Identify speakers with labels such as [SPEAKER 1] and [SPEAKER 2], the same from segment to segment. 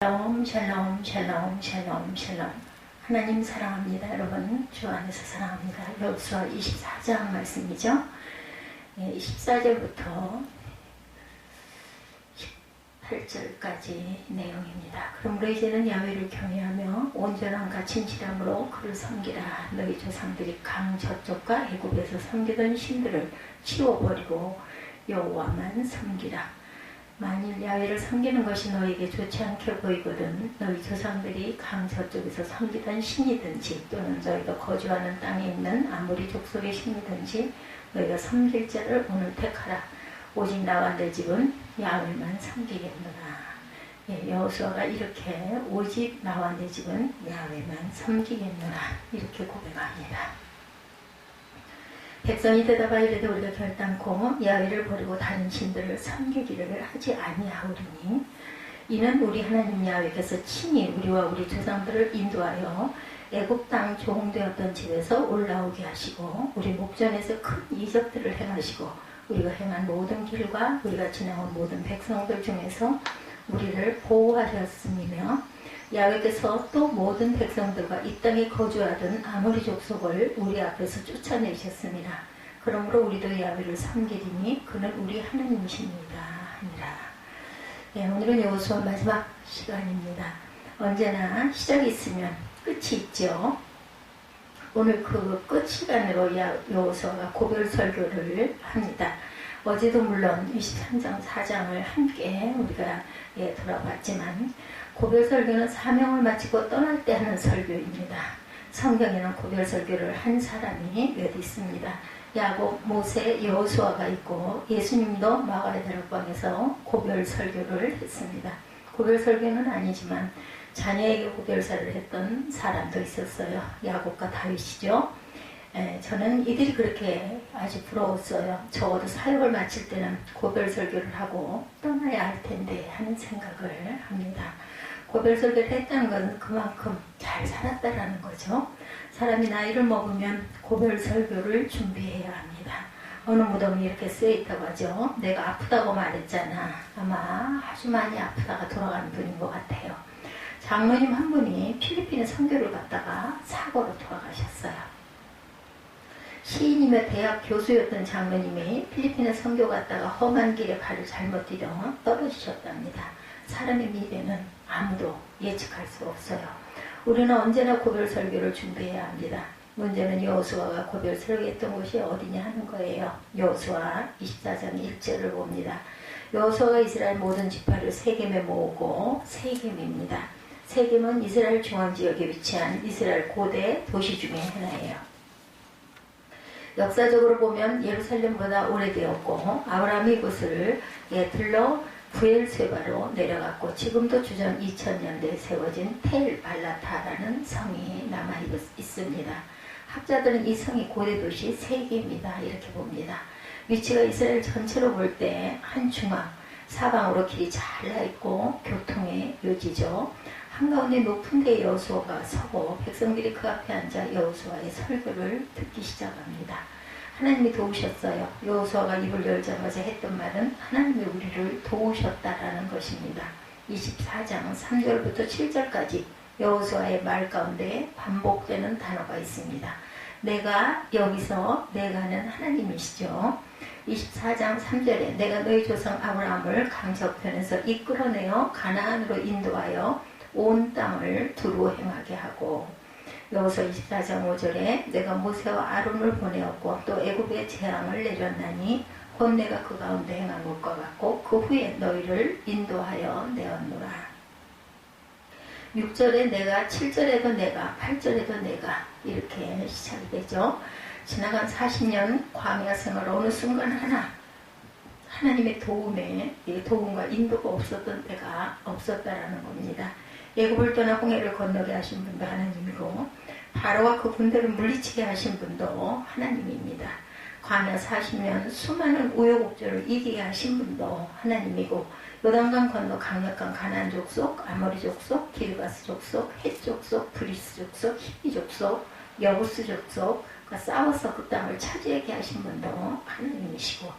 [SPEAKER 1] 샬롬 샬롬 샬롬 샬롬 샬롬. 하나님 사랑합니다. 여러분 주 안에서 사랑합니다. 여호수아 24장 말씀이죠. 14절부터 18절까지 내용입니다. 그러므로 이제는 야훼를 경외하며 온전함과 진실함으로 그를 섬기라. 너희 조상들이 강 저쪽과 애굽에서 섬기던 신들을 치워버리고 여호와만 섬기라. 만일 야훼를 섬기는 것이 너에게 좋지 않게 보이거든 너희 조상들이 강 저쪽에서 섬기던 신이든지 또는 너희가 거주하는 땅에 있는 아무리 족속의 신이든지 너희가 섬길 자를 오늘 택하라. 오직 나와 내 집은 야훼만 섬기겠노라. 여호수아가 이렇게 오직 나와 내 집은 야훼만 섬기겠노라 이렇게 고백합니다. 백성이 대답하여 이르되 우리가 결단코 야훼를 버리고 다른 신들을 섬기기를 하지 아니하오리니 이는 우리 하나님 야훼께서 친히 우리와 우리 조상들을 인도하여 애굽 땅 종되었던 집에서 올라오게 하시고 우리 목전에서 큰 이적들을 행하시고 우리가 행한 모든 길과 우리가 지나온 모든 백성들 중에서 우리를 보호하셨음이며 야훼께서 또 모든 백성들과 이 땅에 거주하던 아모리 족속을 우리 앞에서 쫓아내셨습니다. 그러므로 우리도 야훼를 섬기리니 그는 우리 하나님이십니다 하니라. 오늘은 여호수아 마지막 시간입니다. 언제나 시작이 있으면 끝이 있죠. 오늘 그 끝 시간으로 여호수아가 고별 설교를 합니다. 어제도 물론 23장 4장을 함께 우리가 돌아봤지만 고별 설교는 사명을 마치고 떠날 때 하는 설교입니다. 성경에는 고별 설교를 한 사람이 몇 있습니다. 야곱, 모세, 여호수아가 있고 예수님도 마가의 다락방에서 고별 설교를 했습니다. 고별 설교는 아니지만 자녀에게 고별사를 했던 사람도 있었어요. 야곱과 다윗이죠. 저는 이들이 그렇게 아주 부러웠어요. 적어도 사역을 마칠 때는 고별 설교를 하고 떠나야 할 텐데 하는 생각을 합니다. 고별 설교를 했다는 건 그만큼 잘 살았다라는 거죠. 사람이 나이를 먹으면 고별 설교를 준비해야 합니다. 어느 무덤이 이렇게 쓰여있다고 하죠. 내가 아프다고 말했잖아. 아마 아주 많이 아프다가 돌아가는 분인 것 같아요. 장로님 한 분이 필리핀에 선교를 갔다가 사고로 돌아가셨어요. 시인이며 대학 교수였던 장로님이 필리핀에 선교 갔다가 험한 길에 발을 잘못 디뎌 떨어지셨답니다. 사람의 미래는 아무도 예측할 수 없어요. 우리는 언제나 고별 설교를 준비해야 합니다. 문제는 여호수아가 고별 설교했던 곳이 어디냐 하는 거예요. 여호수아 24장 1절을 봅니다. 여호수아가 이스라엘 모든 지파를 세겜에 모으고 세겜입니다. 세겜은 이스라엘 중앙지역에 위치한 이스라엘 고대 도시 중에 하나예요. 역사적으로 보면 예루살렘보다 오래되었고 아브라함이 이곳을 들러 부엘세바로 내려갔고 지금도 주전 2000년대에 세워진 텔 발라타라는 성이 남아 있습니다. 학자들은 이 성이 고대 도시 세계입니다. 이렇게 봅니다. 위치가 이스라엘 전체로 볼 때 한 중앙 사방으로 길이 잘 나있고 교통의 요지죠. 한가운데 높은 데에 여호수아가 서고 백성들이 그 앞에 앉아 여호수아의 설교를 듣기 시작합니다. 하나님이 도우셨어요. 여호수아가 입을 열자마자 했던 말은 하나님이 우리를 도우셨다라는 것입니다. 24장 3절부터 7절까지 여호수아의 말 가운데 반복되는 단어가 있습니다. 내가 여기서 내가는 하나님이시죠. 24장 3절에 내가 너희 조상 아브라함을 강저편에서 이끌어내어 가나안으로 인도하여 온 땅을 두루 행하게 하고 여호수아 24장 5절에 내가 모세와 아론을 보내었고 또 애굽에 재앙을 내렸나니 곧 내가 그 가운데 행한 것과 같고 그 후에 너희를 인도하여 내었노라. 6절에 내가 7절에도 내가 8절에도 내가 이렇게 시작이 되죠. 지나간 40년 광야 생활 어느 순간 하나님의 도움과 인도가 없었던 때가 없었다라는 겁니다. 애굽을 떠나 홍해를 건너게 하신 분도 하나님이고 바로와 그 군대를 물리치게 하신 분도 하나님입니다. 광야 40년 수많은 우여곡절을 이기게 하신 분도 하나님이고 요단강 건너 강력한 가나안 족속, 아모리 족속, 기르가스 족속, 헷 족속, 브리스 족속, 히비 족속, 여부스 족속과 싸워서 그 땅을 차지하게 하신 분도 하나님이시고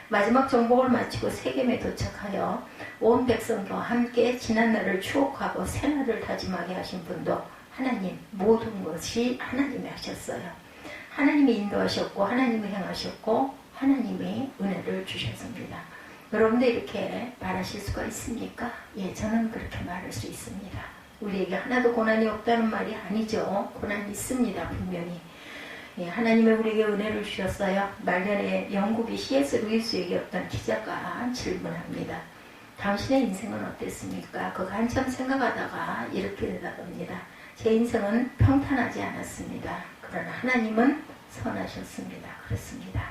[SPEAKER 1] 마지막 정복을 마치고 세겜에 도착하여 온 백성과 함께 지난날을 추억하고 새날을 다짐하게 하신 분도 하나님, 모든 것이 하나님이 하셨어요. 하나님이 인도하셨고 하나님이 행하셨고 하나님이 은혜를 주셨습니다. 여러분도 이렇게 말하실 수가 있습니까? 예, 저는 그렇게 말할 수 있습니다. 우리에게 하나도 고난이 없다는 말이 아니죠. 고난이 있습니다. 분명히. 예, 하나님이 우리에게 은혜를 주셨어요. 말년에 영국의 C.S. 루이스에게 어떤 기자가 질문합니다. 당신의 인생은 어땠습니까? 그거 한참 생각하다가 이렇게 대답합니다. 제 인생은 평탄하지 않았습니다. 그러나 하나님은 선하셨습니다. 그렇습니다.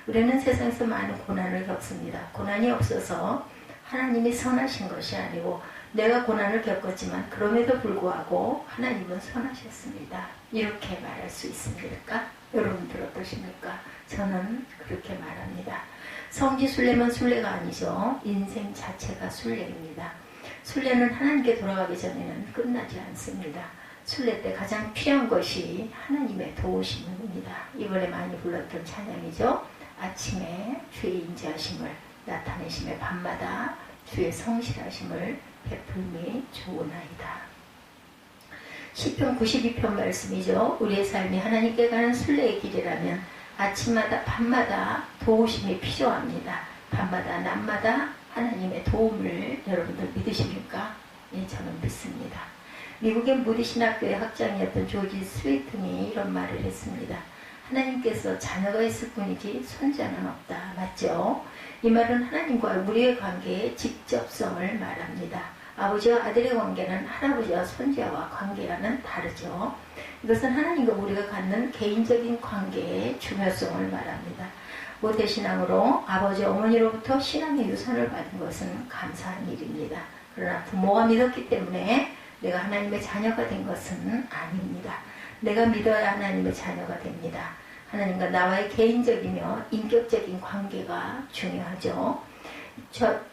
[SPEAKER 1] 우리는 세상에서 많은 고난을 겪습니다. 고난이 없어서 하나님이 선하신 것이 아니고 내가 고난을 겪었지만 그럼에도 불구하고 하나님은 선하셨습니다. 이렇게 말할 수 있습니까? 여러분들 어떠십니까? 저는 그렇게 말합니다. 성지 순례면 순례가 아니죠. 인생 자체가 순례입니다. 순례는 하나님께 돌아가기 전에는 끝나지 않습니다. 순례 때 가장 필요한 것이 하나님의 도우심입니다. 이번에 많이 불렀던 찬양이죠. 아침에 주의 인자하심을 나타내심에 밤마다 주의 성실하심을 베풀미 좋으나이다. 시편 92편 말씀이죠. 우리의 삶이 하나님께 가는 순례의 길이라면 아침마다 밤마다 도우심이 필요합니다. 밤마다 낮마다 하나님의 도움을 여러분들 믿으십니까? 예, 저는 믿습니다. 미국의 무디 신학교의 학장이었던 조지 스웨이튼이 이런 말을 했습니다. 하나님께서 자녀가 있을 뿐이지 손자는 없다. 맞죠? 이 말은 하나님과 우리의 관계의 직접성을 말합니다. 아버지와 아들의 관계는 할아버지와 손자와 관계와는 다르죠. 이것은 하나님과 우리가 갖는 개인적인 관계의 중요성을 말합니다. 모태신앙으로 아버지 어머니로부터 신앙의 유산을 받은 것은 감사한 일입니다. 그러나 부모가 믿었기 때문에 내가 하나님의 자녀가 된 것은 아닙니다. 내가 믿어야 하나님의 자녀가 됩니다. 하나님과 나와의 개인적이며 인격적인 관계가 중요하죠.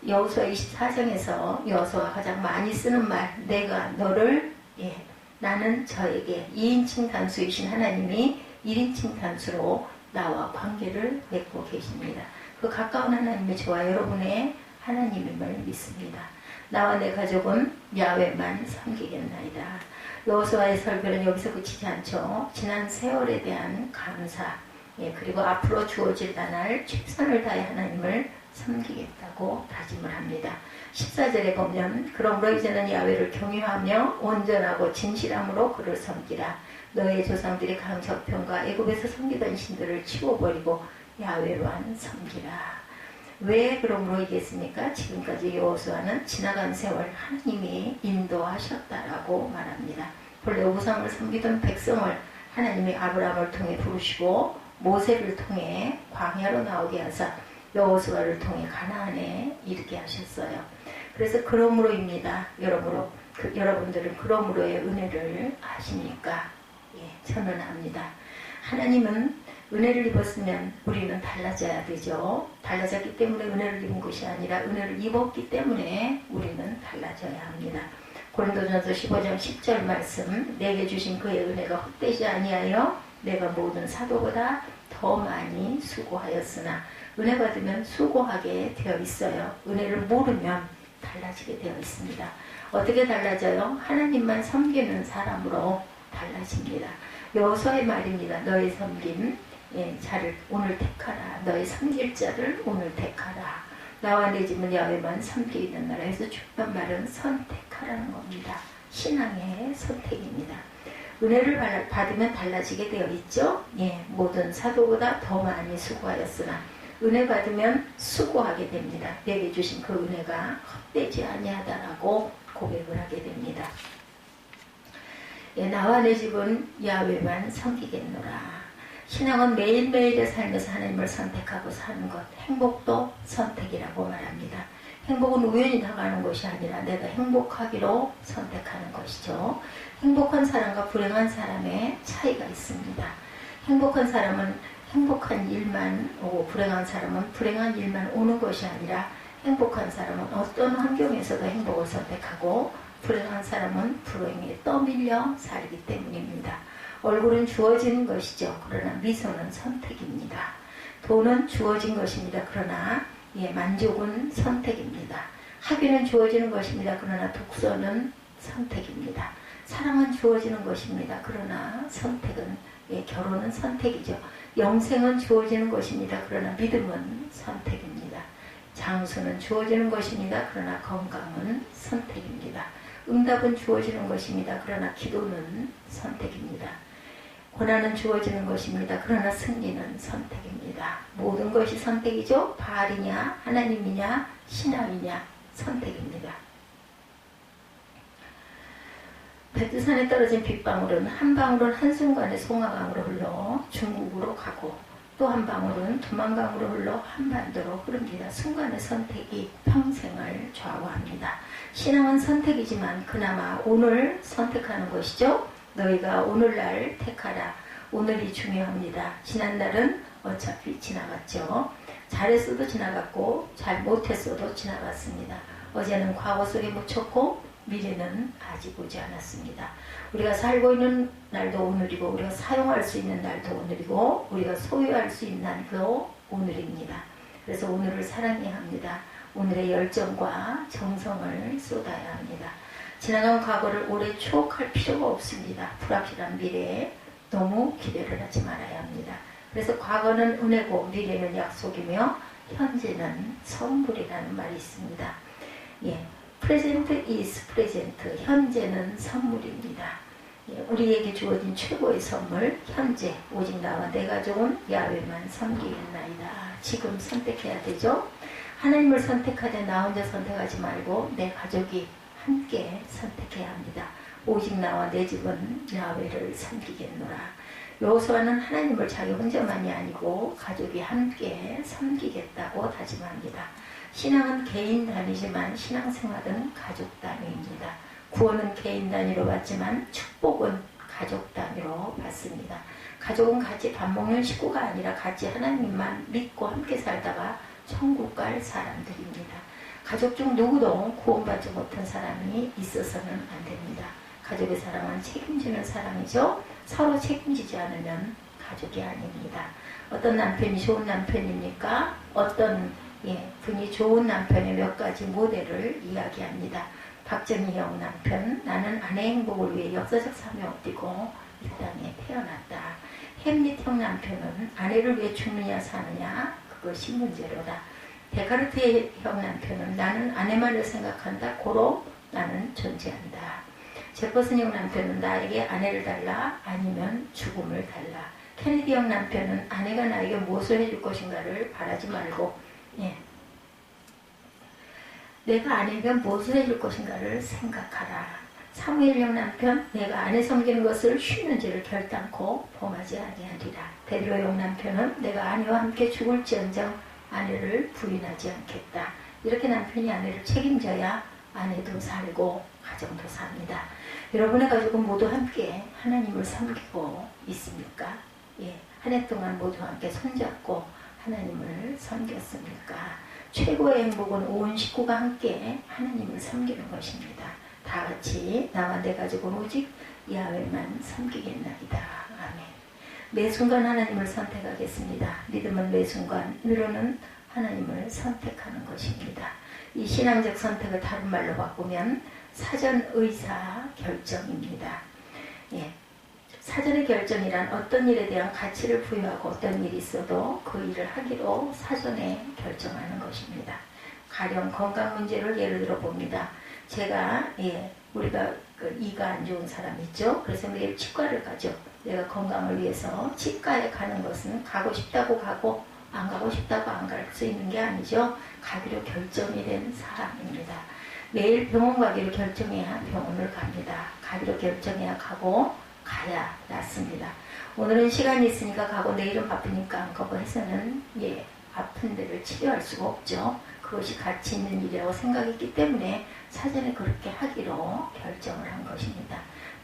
[SPEAKER 1] 여호수아 24장에서 여호수아가 가장 많이 쓰는 말, 내가 너를, 나는 저에게 2인칭 단수이신 하나님이 1인칭 단수로 나와 관계를 맺고 계십니다. 그 가까운 하나님의 저와 여러분의 하나님임을 믿습니다. 나와 내 가족은 야훼만 섬기겠나이다. 여호수아의 설교는 여기서 그치지 않죠. 지난 세월에 대한 감사, 그리고 앞으로 주어질 나날 최선을 다해 하나님을 섬기겠다고 다짐을 합니다. 14절에 보면 그러므로 이제는 야훼를 경유하며 온전하고 진실함으로 그를 섬기라. 너의 조상들이 강 저편과 애굽에서 섬기던 신들을 치워버리고 야훼로만 섬기라. 왜 그러므로 이겠습니까? 지금까지 여호수아는 지나간 세월 하나님이 인도하셨다라고 말합니다. 본래 우상을 섬기던 백성을 하나님이 아브라함을 통해 부르시고 모세를 통해 광야로 나오게 하사 여호수아를 통해 가나안에 이르게 하셨어요. 그래서 그러므로입니다. 여러분들은 그러므로의 은혜를 아십니까? 예, 저는 압니다. 하나님은 은혜를 입었으면 우리는 달라져야 되죠. 달라졌기 때문에 은혜를 입은 것이 아니라 은혜를 입었기 때문에 우리는 달라져야 합니다. 고린도전서 15장 10절 말씀, 내게 주신 그의 은혜가 헛되지 아니하여 내가 모든 사도보다 더 많이 수고하였으나 은혜 받으면 수고하게 되어 있어요. 은혜를 모르면 달라지게 되어 있습니다. 어떻게 달라져요? 하나님만 섬기는 사람으로 달라집니다. 여호수아의 말입니다. 너의 섬김 자를 오늘 택하라. 너의 섬길 자를 오늘 택하라. 나와 내 집은 야훼만 섬기는 나라에서 중요한 말은 선택하라는 겁니다. 신앙의 선택입니다. 은혜를 받으면 달라지게 되어 있죠. 모든 사도보다 더 많이 수고하였으나 은혜 받으면 수고하게 됩니다. 내게 주신 그 은혜가 헛되지 아니하다라고 고백을 하게 됩니다. 나와 내 집은 야훼만 섬기겠노라. 신앙은 매일매일의 삶에서 하나님을 선택하고 사는 것, 행복도 선택이라고 말합니다. 행복은 우연히 다가오는 것이 아니라 내가 행복하기로 선택하는 것이죠. 행복한 사람과 불행한 사람의 차이가 있습니다. 행복한 사람은 행복한 일만 오고 불행한 사람은 불행한 일만 오는 것이 아니라 행복한 사람은 어떤 환경에서도 행복을 선택하고 불행한 사람은 불행에 떠밀려 살기 때문입니다. 얼굴은 주어지는 것이죠. 그러나 미소는 선택입니다. 돈은 주어진 것입니다. 그러나 만족은 선택입니다. 학위는 주어지는 것입니다. 그러나 독서는 선택입니다. 사랑은 주어지는 것입니다. 그러나 선택은 결혼은 선택이죠. 영생은 주어지는 것입니다. 그러나 믿음은 선택입니다. 장수는 주어지는 것입니다. 그러나 건강은 선택입니다. 응답은 주어지는 것입니다. 그러나 기도는 선택입니다. 고난은 주어지는 것입니다. 그러나 승리는 선택입니다. 모든 것이 선택이죠. 바알이냐 하나님이냐 신앙이냐 선택입니다. 베드산에 떨어진 빗방울은 한 방울은 한순간에 송화강으로 흘러 중국으로 가고 또 한 방울은 두만강으로 흘러 한반도로 흐릅니다. 순간의 선택이 평생을 좌우합니다. 신앙은 선택이지만 그나마 오늘 선택하는 것이죠. 너희가 오늘날 택하라. 오늘이 중요합니다. 지난날은 어차피 지나갔죠. 잘했어도 지나갔고 잘 못했어도 지나갔습니다. 어제는 과거 속에 묻혔고 미래는 아직 오지 않았습니다. 우리가 살고 있는 날도 오늘이고 우리가 사용할 수 있는 날도 오늘이고 우리가 소유할 수 있는 날도 오늘입니다. 그래서 오늘을 사랑해야 합니다. 오늘의 열정과 정성을 쏟아야 합니다. 지나간 과거를 오래 추억할 필요가 없습니다. 불확실한 미래에 너무 기대를 하지 말아야 합니다. 그래서 과거는 은혜고 미래는 약속이며 현재는 선물이라는 말이 있습니다. present is present. 현재는 선물입니다. 우리에게 주어진 최고의 선물, 현재. 오직 나와 내 가족은 야훼만 섬기겠나이다. 지금 선택해야 되죠. 하나님을 선택하되 나 혼자 선택하지 말고 내 가족이 함께 선택해야 합니다. 오직 나와 내 집은 야훼를 섬기겠노라. 여호수아는 하나님을 자기 혼자만이 아니고 가족이 함께 섬기겠다고 다짐합니다. 신앙은 개인 단위지만 신앙생활은 가족 단위입니다. 구원은 개인 단위로 받지만 축복은 가족 단위로 받습니다. 가족은 같이 밥 먹는 식구가 아니라 같이 하나님만 믿고 함께 살다가 천국 갈 사람들입니다. 가족 중 누구도 구원받지 못한 사람이 있어서는 안 됩니다. 가족의 사랑은 책임지는 사랑이죠. 서로 책임지지 않으면 가족이 아닙니다. 어떤 남편이 좋은 남편입니까? 어떤 분이 좋은 남편의 몇 가지 모델을 이야기합니다. 박정희형 남편, 나는 아내의 행복을 위해 역사적 사명을 띠고 이 땅에 태어났다. 햄릿형 남편은 아내를 위해 죽느냐 사느냐 그것이 문제로다. 데카르트형 남편은 나는 아내만을 생각한다. 고로 나는 존재한다. 제퍼슨형 남편은 나에게 아내를 달라 아니면 죽음을 달라. 케네디형 남편은 아내가 나에게 무엇을 해줄 것인가를 바라지 말고 내가 아내에게 무엇을 해줄 것인가를 생각하라. 사무엘형 남편, 내가 아내 섬기는 것을 쉬는지를 결단코 범하지 아니하리라. 베드로형 남편은 내가 아내와 함께 죽을지언정 아내를 부인하지 않겠다. 이렇게 남편이 아내를 책임져야 아내도 살고 가정도 삽니다. 여러분의 가족은 모두 함께 하나님을 섬기고 있습니까? 한 해 동안 모두 함께 손잡고 하나님을 섬겼습니까? 최고의 행복은 온 식구가 함께 하나님을 섬기는 것입니다. 다 같이 나와 내 가족은 오직 야훼만 섬기겠나이다. 아멘. 매 순간 하나님을 선택하겠습니다. 믿음은 매 순간, 위로는 하나님을 선택하는 것입니다. 이 신앙적 선택을 다른 말로 바꾸면 사전 의사 결정입니다. 사전의 결정이란 어떤 일에 대한 가치를 부여하고 어떤 일이 있어도 그 일을 하기로 사전에 결정하는 것입니다. 가령 건강 문제를 예를 들어 봅니다. 제가 우리가 이가 안 좋은 사람 있죠. 그래서 매일 치과를 가죠. 내가 건강을 위해서 치과에 가는 것은 가고 싶다고 가고 안 가고 싶다고 안 갈 수 있는 게 아니죠. 가기로 결정이 된 사람입니다. 매일 병원 가기로 결정해야 병원을 갑니다. 가기로 결정해야 가고 가야 낫습니다. 오늘은 시간이 있으니까 가고 내일은 바쁘니까 안 가고 해서는 아픈 데를 치료할 수가 없죠. 그것이 가치 있는 일이라고 생각했기 때문에 사전에 그렇게 하기로 결정을 한 것입니다.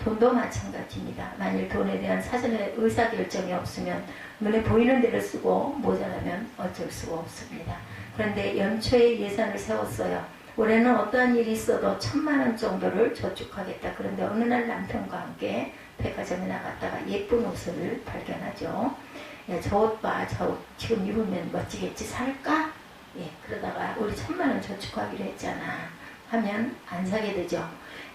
[SPEAKER 1] 돈도 마찬가지입니다. 만일 돈에 대한 사전에 의사결정이 없으면 눈에 보이는 데를 쓰고 모자라면 어쩔 수가 없습니다. 그런데 연초에 예산을 세웠어요. 올해는 어떠한 일이 있어도 1,000만 원 정도를 저축하겠다. 그런데 어느 날 남편과 함께 백화점에 나갔다가 예쁜 옷을 발견하죠. 야, 저 옷 봐, 저 옷 지금 입으면 멋지겠지, 살까? 예, 그러다가 우리 1,000만 원 저축하기로 했잖아 하면 안 사게 되죠.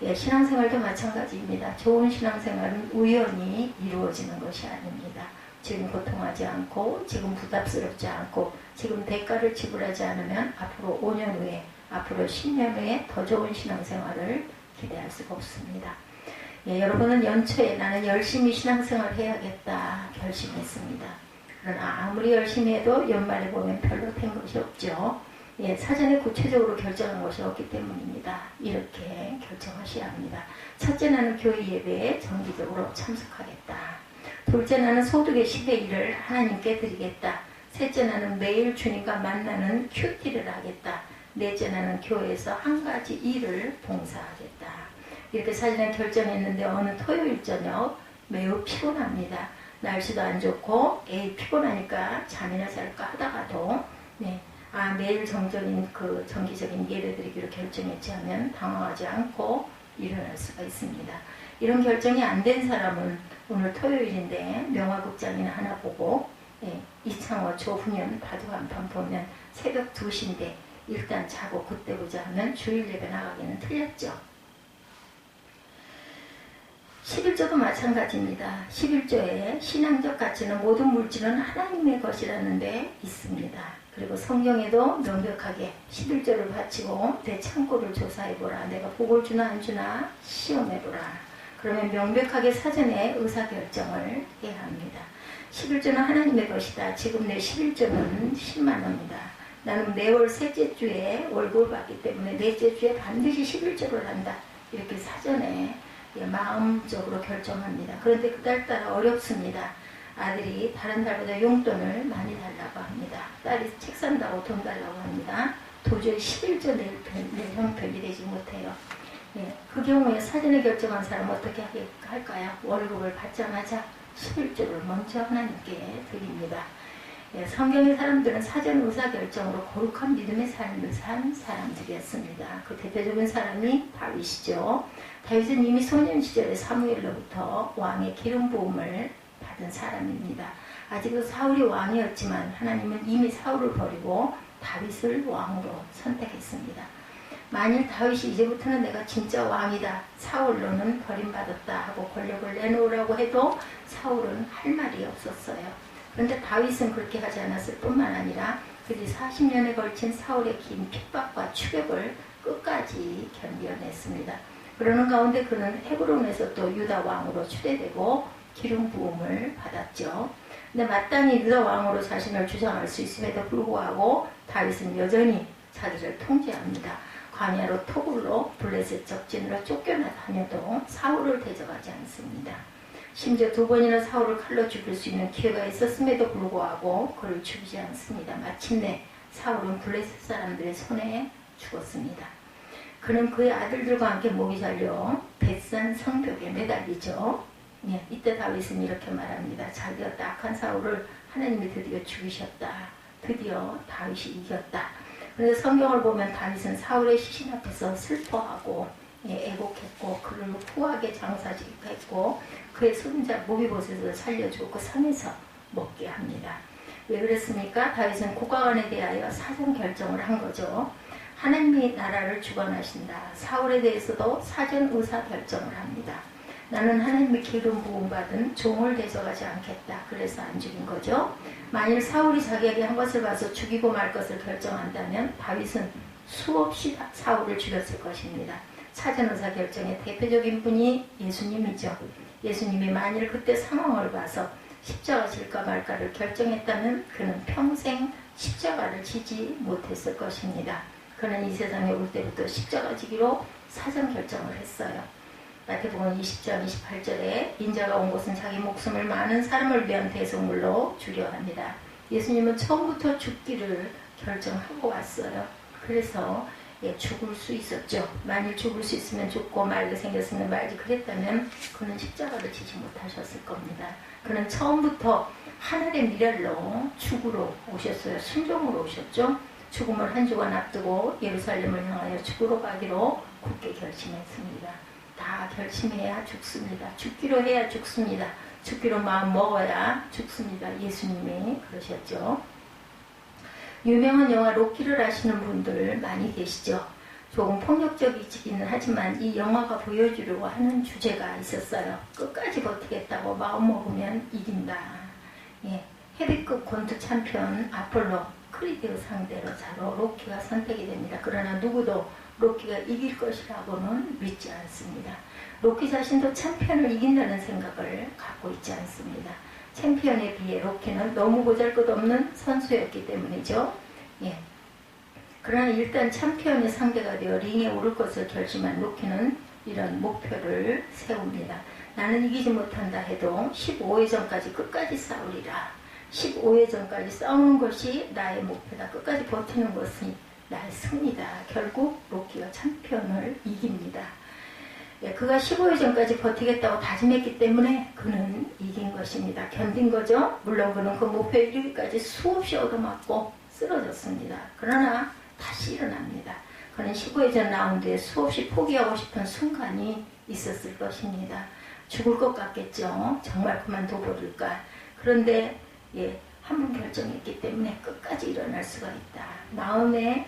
[SPEAKER 1] 예, 신앙생활도 마찬가지입니다. 좋은 신앙생활은 우연히 이루어지는 것이 아닙니다. 지금 고통하지 않고 지금 부담스럽지 않고 지금 대가를 지불하지 않으면 앞으로 5년 후에 앞으로 10년 후에 더 좋은 신앙생활을 기대할 수가 없습니다. 예, 여러분은 연초에 나는 열심히 신앙생활 해야겠다 결심했습니다. 그러나 아무리 열심히 해도 연말에 보면 별로 된 것이 없죠. 예, 사전에 구체적으로 결정한 것이 없기 때문입니다. 이렇게 결정하셔야 합니다. 첫째, 나는 교회 예배에 정기적으로 참석하겠다. 둘째, 나는 소득의 10의 1을 하나님께 드리겠다. 셋째, 나는 매일 주님과 만나는 큐티를 하겠다. 넷째, 나는 교회에서 한 가지 일을 봉사하겠다. 이렇게 사전에 결정했는데 어느 토요일 저녁 매우 피곤합니다. 날씨도 안 좋고 피곤하니까 잠이나 잘까 하다가도 매일 정기적인 예배드리기로 결정했지 하면 당황하지 않고 일어날 수가 있습니다. 이런 결정이 안 된 사람은 오늘 토요일인데 명화극장이나 하나 보고 이창호 조훈현 바둑 한 판 보면 새벽 2시인데 일단 자고 그때 보자 하면 주일 예배 나가기는 틀렸죠. 11조도 마찬가지입니다. 11조에 신앙적 가치는 모든 물질은 하나님의 것이라는 데 있습니다. 그리고 성경에도 명백하게 11조를 바치고 내 창고를 조사해보라. 내가 복을 주나 안 주나 시험해보라. 그러면 명백하게 사전에 의사결정을 해야 합니다. 11조는 하나님의 것이다. 지금 내 11조는 10만 원이다. 나는 매월 셋째 주에 월급을 받기 때문에 넷째 주에 반드시 11조를 한다. 이렇게 사전에 마음적으로 결정합니다. 그런데 그달 따라 어렵습니다. 아들이 다른 달보다 용돈을 많이 달라고 합니다. 딸이 책 산다고 돈 달라고 합니다. 도저히 11조 낼 형편이 되지 못해요. 그 경우에 사전에 결정한 사람은 어떻게 할까요? 월급을 받자마자 11조를 먼저 하나님께 드립니다. 성경의 사람들은 사전 의사결정으로 거룩한 믿음의 삶을 산 사람들이었습니다. 그 대표적인 사람이 다윗이죠. 다윗은 이미 소년 시절에 사무엘로부터 왕의 기름 부음을 받은 사람입니다. 아직도 사울이 왕이었지만 하나님은 이미 사울을 버리고 다윗을 왕으로 선택했습니다. 만일 다윗이 이제부터는 내가 진짜 왕이다, 사울로는 버림받았다 하고 권력을 내놓으라고 해도 사울은 할 말이 없었어요. 그런데 다윗은 그렇게 하지 않았을 뿐만 아니라 그들이 40년에 걸친 사울의 긴 핍박과 추격을 끝까지 견뎌냈습니다. 그러는 가운데 그는 헤브론에서 또 유다 왕으로 추대되고 기름 부음을 받았죠. 근데 마땅히 유다 왕으로 자신을 주장할 수 있음에도 불구하고 다윗은 여전히 자기를 통제합니다. 광야로 토굴로 블레셋 적진으로 쫓겨나 다녀도 사울을 대적하지 않습니다. 심지어 2번이나 사울을 칼로 죽일 수 있는 기회가 있었음에도 불구하고 그를 죽이지 않습니다. 마침내 사울은 블레셋 사람들의 손에 죽었습니다. 그는 그의 아들들과 함께 목이 잘려 벳산 성벽에 매달리죠. 이때 다윗은 이렇게 말합니다. 자기가 악한 사울을 하나님이 드디어 죽이셨다. 드디어 다윗이 이겼다. 그래서 성경을 보면 다윗은 사울의 시신 앞에서 슬퍼하고 애곡했고 그를 후하게 장사했고 그의 손자 모비보셋을 살려주고 그 산에서 먹게 합니다. 왜 그랬습니까? 다윗은 국가관에 대하여 사전 결정을 한 거죠. 하나님이 나라를 주관하신다. 사울에 대해서도 사전 의사 결정을 합니다. 나는 하나님의 기름 부음 받은 종을 대적하지 않겠다. 그래서 안 죽인 거죠. 만일 사울이 자기에게 한 것을 봐서 죽이고 말 것을 결정한다면 다윗은 수없이 사울을 죽였을 것입니다. 사전 의사 결정의 대표적인 분이 예수님이죠. 예수님이 만일 그때 상황을 봐서 십자가 질까 말까를 결정했다면 그는 평생 십자가를 지지 못했을 것입니다. 그는 이 세상에 올 때부터 십자가 지기로 사전 결정을 했어요. 마태복음 20장 28절에 인자가 온 것은 자기 목숨을 많은 사람을 위한 대속물로 주려 합니다. 예수님은 처음부터 죽기를 결정하고 왔어요. 그래서 죽을 수 있었죠. 만일 죽을 수 있으면 죽고 말게 생겼으면 말지 그랬다면 그는 십자가를 지지 못하셨을 겁니다. 그는 처음부터 하늘의 미랄로 죽으러 오셨어요. 순종으로 오셨죠. 죽음을 한 주간 앞두고 예루살렘을 향하여 죽으러 가기로 굳게 결심했습니다. 다 결심해야 죽습니다. 죽기로 해야 죽습니다. 죽기로 마음 먹어야 죽습니다. 예수님이 그러셨죠. 유명한 영화 로키를 아시는 분들 많이 계시죠. 조금 폭력적이기는 하지만 이 영화가 보여주려고 하는 주제가 있었어요. 끝까지 버티겠다고 마음 먹으면 이긴다. 예, 헤비급 권투 챔피언 아폴로 크리드 상대로 자로 로키가 선택이 됩니다. 그러나 누구도 로키가 이길 것이라고는 믿지 않습니다. 로키 자신도 챔피언을 이긴다는 생각을 갖고 있지 않습니다. 챔피언에 비해 로키는 너무 보잘것없는 선수였기 때문이죠. 예. 그러나 일단 챔피언의 상대가 되어 링에 오를 것을 결심한 로키는 이런 목표를 세웁니다. 나는 이기지 못한다 해도 15회전까지 끝까지 싸우리라. 15회전까지 싸우는 것이 나의 목표다. 끝까지 버티는 것이 나의 승리다. 결국 로키가 챔피언을 이깁니다. 예, 그가 15회전까지 버티겠다고 다짐했기 때문에 그는 이긴 것입니다. 견딘 거죠. 물론 그는 그 목표에 이르기까지 수없이 얻어맞고 쓰러졌습니다. 그러나 다시 일어납니다. 그는 15회전 라운드에 수없이 포기하고 싶은 순간이 있었을 것입니다. 죽을 것 같겠죠. 정말 그만둬버릴까. 그런데 예, 한 번 결정했기 때문에 끝까지 일어날 수가 있다. 마음에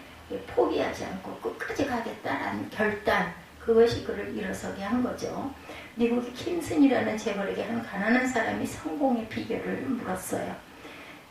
[SPEAKER 1] 포기하지 않고 끝까지 가겠다라는 결단, 그것이 그를 일어서게 한 거죠. 미국의 킴슨이라는 재벌에게 한 가난한 사람이 성공의 비결을 물었어요.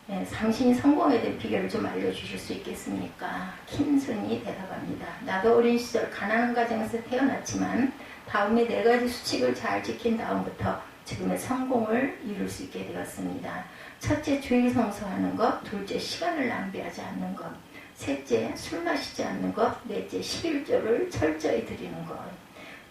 [SPEAKER 1] 예, 당신이 성공에 대한 비결을 좀 알려주실 수 있겠습니까? 킴슨이 대답합니다. 나도 어린 시절 가난한 가정에서 태어났지만 다음에 4가지 수칙을 잘 지킨 다음부터 지금의 성공을 이룰 수 있게 되었습니다. 첫째, 주일 성수하는 것. 둘째, 시간을 낭비하지 않는 것. 셋째, 술 마시지 않는 것. 넷째, 11조를 철저히 드리는 것.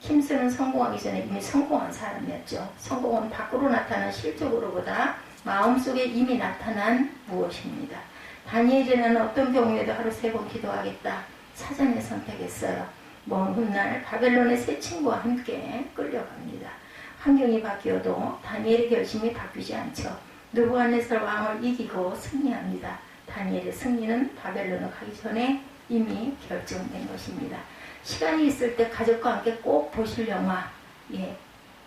[SPEAKER 1] 킴슨은 성공하기 전에 이미 성공한 사람이었죠. 성공은 밖으로 나타난 실적으로보다 마음속에 이미 나타난 무엇입니다. 다니엘이라는 어떤 경우에도 하루 3번 기도하겠다. 사전에 선택했어요. 먼 훗날 바벨론의 세 친구와 함께 끌려갑니다. 환경이 바뀌어도 다니엘의 결심이 바뀌지 않죠. 느부갓네살 왕을 이기고 승리합니다. 다니엘의 승리는 바벨론을 가기 전에 이미 결정된 것입니다. 시간이 있을 때 가족과 함께 꼭 보실 영화, 예,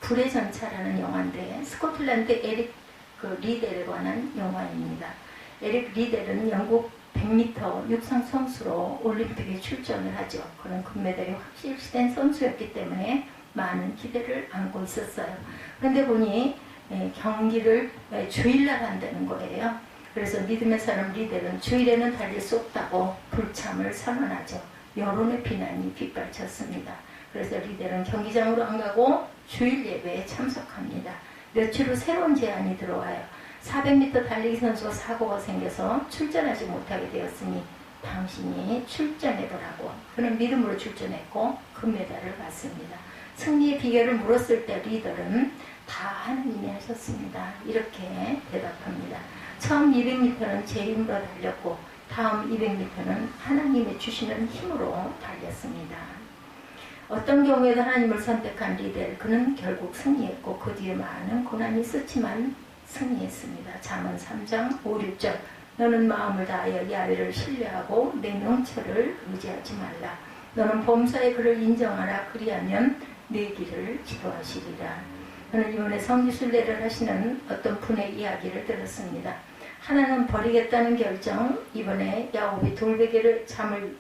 [SPEAKER 1] 불의 전차라는 영화인데 스코틀랜드 에릭 리델에 관한 영화입니다. 에릭 리델은 영국 100m 육상 선수로 올림픽에 출전을 하죠. 그런 금메달이 확실시된 선수였기 때문에 많은 기대를 안고 있었어요. 그런데 보니 경기를 주일날 한다는 거예요. 그래서 믿음의 사람 리델은 주일에는 달릴 수 없다고 불참을 선언하죠. 여론의 비난이 빗발쳤습니다. 그래서 리델은 경기장으로 안 가고 주일 예배에 참석합니다. 며칠 후 새로운 제안이 들어와요. 400m 달리기 선수가 사고가 생겨서 출전하지 못하게 되었으니 당신이 출전해보라고. 그는 믿음으로 출전했고 금메달을 받습니다. 승리의 비결을 물었을 때 리더는 다 하나님이 하셨습니다. 이렇게 대답합니다. 처음 200m는 제 힘으로 달렸고 다음 200m는 하나님이 주시는 힘으로 달렸습니다. 어떤 경우에도 하나님을 선택한 리델, 그는 결국 승리했고 그 뒤에 많은 고난이 있었지만 승리했습니다. 잠언 3장 5, 6절 너는 마음을 다하여 야훼를 신뢰하고 내 명철을 의지하지 말라. 너는 범사의 그를 인정하라. 그리하면 내 길을 지도하시리라. 저는 이번에 성지순례를 하시는 어떤 분의 이야기를 들었습니다. 하나는 버리겠다는 결정, 이번에 야곱이 돌베개를 잠을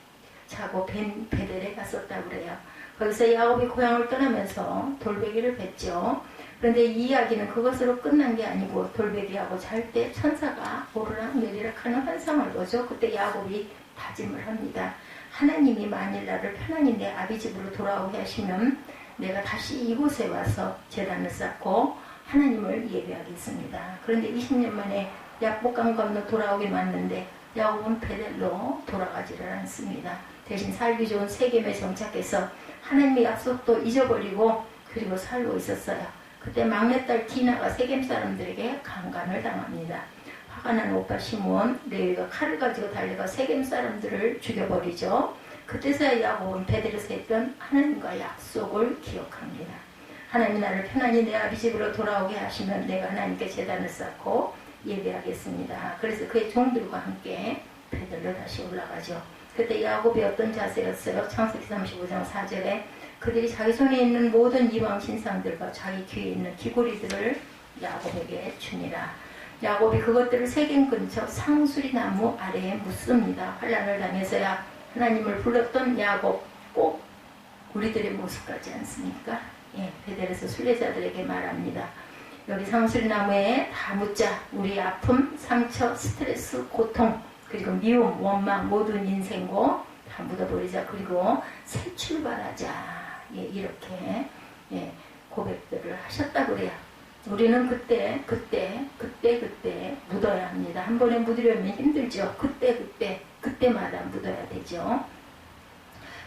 [SPEAKER 1] 자고 벤 베델에 갔었다고 그래요. 거기서 야곱이 고향을 떠나면서 돌베개를 뱉죠. 그런데 이 이야기는 그것으로 끝난 게 아니고 돌베개하고 잘 때 천사가 오르락 내리락 하는 환상을 보죠. 그때 야곱이 다짐을 합니다. 하나님이 만일 나를 편안히 내 아비 집으로 돌아오게 하시면 내가 다시 이곳에 와서 제단을 쌓고 하나님을 예배하겠습니다. 그런데 20년 만에 약복강 건너 돌아오게 맞는데 야곱은 베델로 돌아가지를 않습니다. 대신 살기 좋은 세겜에 정착해서 하나님의 약속도 잊어버리고 그리고 살고 있었어요. 그때 막내딸 디나가 세겜 사람들에게 강간을 당합니다. 화가 난 오빠 시므온 레위가 칼을 가지고 달려가 세겜 사람들을 죽여버리죠. 그때서야 야곱은 베델에서 했던 하나님과 약속을 기억합니다. 하나님이 나를 편안히 내 아비 집으로 돌아오게 하시면 내가 하나님께 제단을 쌓고 예배하겠습니다. 그래서 그의 종들과 함께 베델로 다시 올라가죠. 그때 야곱이 어떤 자세였어요? 창세기 35장 4절에 그들이 자기 손에 있는 모든 이방 신상들과 자기 귀에 있는 귀고리들을 야곱에게 주니라. 야곱이 그것들을 세겜 근처 상수리 나무 아래에 묻습니다. 환난을 당해서야 하나님을 불렀던 야곱, 꼭 우리들의 모습 같지 않습니까? 예, 베델에서 순례자들에게 말합니다. 여기 상수리 나무에 다 묻자. 우리의 아픔, 상처, 스트레스, 고통, 그리고 미움, 원망, 모든 인생고 다 묻어버리자. 그리고 새 출발하자. 예, 이렇게 고백들을 하셨다고 그래요. 우리는 그때 묻어야 합니다. 한 번에 묻으려면 힘들죠. 그때마다 묻어야 되죠.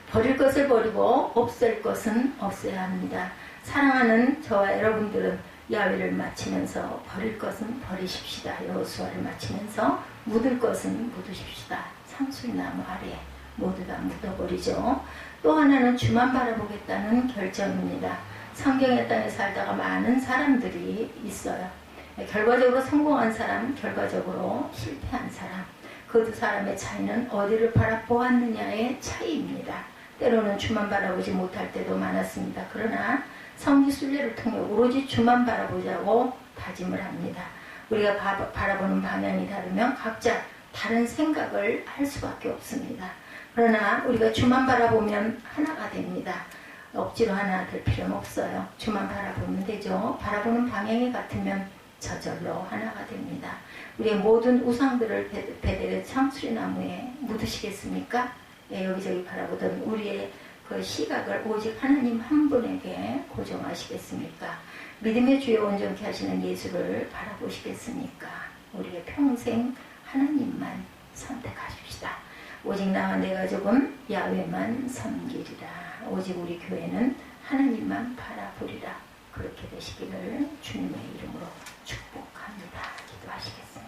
[SPEAKER 1] 버릴 것을 버리고 없앨 것은 없애야 합니다. 사랑하는 저와 여러분들은 야외를 마치면서 버릴 것은 버리십시다. 여호수아를 마치면서 묻을 것은 묻으십시다. 상수리나무 아래 모두 다 묻어버리죠. 또 하나는 주만 바라보겠다는 결정입니다. 성경의 땅에 살다가 많은 사람들이 있어요. 결과적으로 성공한 사람, 결과적으로 실패한 사람. 그 두 사람의 차이는 어디를 바라보았느냐의 차이입니다. 때로는 주만 바라보지 못할 때도 많았습니다. 그러나 성지순례를 통해 오로지 주만 바라보자고 다짐을 합니다. 우리가 바라보는 방향이 다르면 각자 다른 생각을 할 수밖에 없습니다. 그러나 우리가 주만 바라보면 하나가 됩니다. 억지로 하나 될 필요는 없어요. 주만 바라보면 되죠. 바라보는 방향이 같으면 저절로 하나가 됩니다. 우리의 모든 우상들을 베델의 상수리나무에 묻으시겠습니까? 예, 여기저기 바라보던 우리의 그 시각을 오직 하나님 한 분에게 고정하시겠습니까? 믿음의 주에 온전케 하시는 예수를 바라보시겠습니까? 우리의 평생 하나님만 선택하십시다. 오직 나와 내 가족은 야훼만 섬기리라. 오직 우리 교회는 하나님만 바라보리라. 그렇게 되시기를 주님의 이름으로 축복합니다. 기도하시겠습니다.